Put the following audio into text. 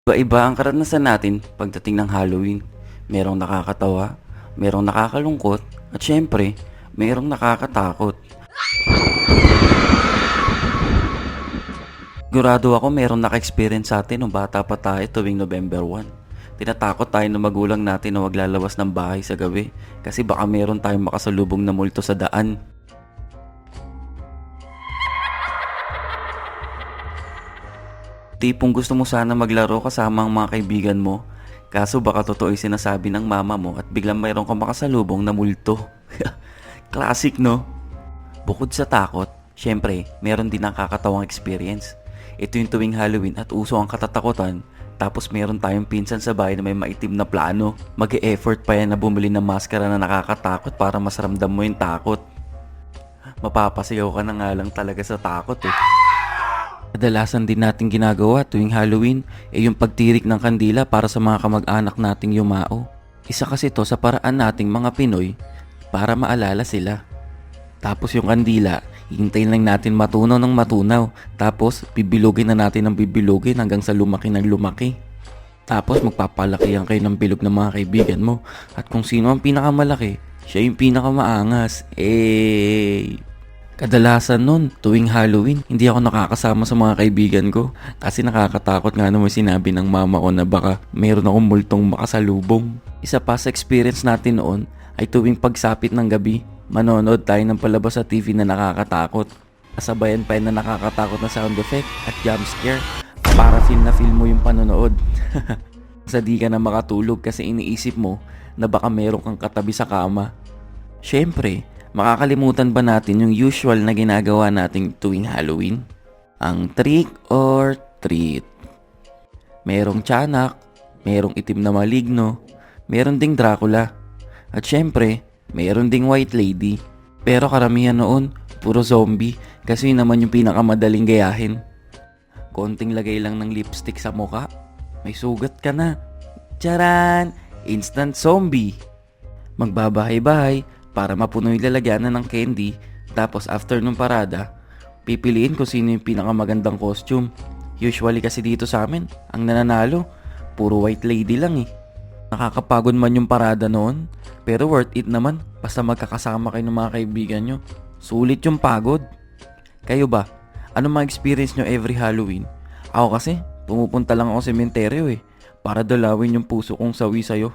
Iba-iba ang karanasan natin pagdating ng Halloween. Merong nakakatawa, merong nakakalungkot, at syempre, merong nakakatakot. Sigurado ako merong naka-experience sa atin nung bata pa tayo tuwing November 1. Tinatakot tayo ng magulang natin na wag lalabas ng bahay sa gabi kasi baka meron tayong makasalubong na multo sa daan. Tipong gusto mo sana maglaro kasama ang mga kaibigan mo, kaso baka totoo yung sinasabi ng mama mo at biglang mayroon kang makasalubong na multo. Classic, no? Bukod sa takot, syempre, meron din nakakatawang experience. Ito yung tuwing Halloween at uso ang katatakutan, tapos meron tayong pinsan sa bahay na may maitim na plano. Mag-e-effort pa yan na bumili ng maskara na nakakatakot para mas ramdam mo yung takot. Mapapasigaw ka na nga lang talaga sa takot eh. Kadalasan din natin ginagawa tuwing Halloween ay yung pagtirik ng kandila para sa mga kamag-anak nating yumao. Isa kasi to sa paraan nating mga Pinoy para maalala sila. Tapos yung kandila, hihintayin lang natin matunaw ng matunaw. Tapos bibilugin na natin ng bibilugin hanggang sa lumaki ng lumaki. Tapos magpapalakihan kayo ng bilog ng mga kaibigan mo. At kung sino ang pinakamalaki, siya yung pinakamaangas. Kadalasan nun, tuwing Halloween, hindi ako nakakasama sa mga kaibigan ko. Kasi nakakatakot nga naman sinabi ng mama ko na baka meron akong multong makasalubong. Isa pa sa experience natin noon ay tuwing pagsapit ng gabi, manonood tayo ng palabas sa TV na nakakatakot. Kasabayan pa yun na nakakatakot na sound effect at jump scare. Para feel na feel mo yung panonood. Sa di ka na makatulog kasi iniisip mo na baka meron kang katabi sa kama. Syempre, makakalimutan ba natin yung usual na ginagawa nating tuwing Halloween? Ang trick or treat. Merong tiyanak, merong itim na maligno, meron ding Dracula. At syempre, meron ding white lady. Pero karamihan noon, puro zombie kasi yun naman yung pinakamadaling gayahin. Konting lagay lang ng lipstick sa muka, may sugat ka na. Charan! Instant zombie! Magbabahay-bahay para mapuno yung lalagyanan ng candy. Tapos after nung parada, pipiliin kung sino yung pinakamagandang costume. Usually kasi dito sa amin, ang nananalo, puro white lady lang eh. Nakakapagod man yung parada noon, pero worth it naman basta magkakasama kayo ng mga kaibigan nyo. Sulit yung pagod. Kayo ba? Ano mga experience nyo every Halloween? Ako kasi, pumupunta lang ako sa sementeryo eh, para dalawin yung puso kong sawi sa'yo.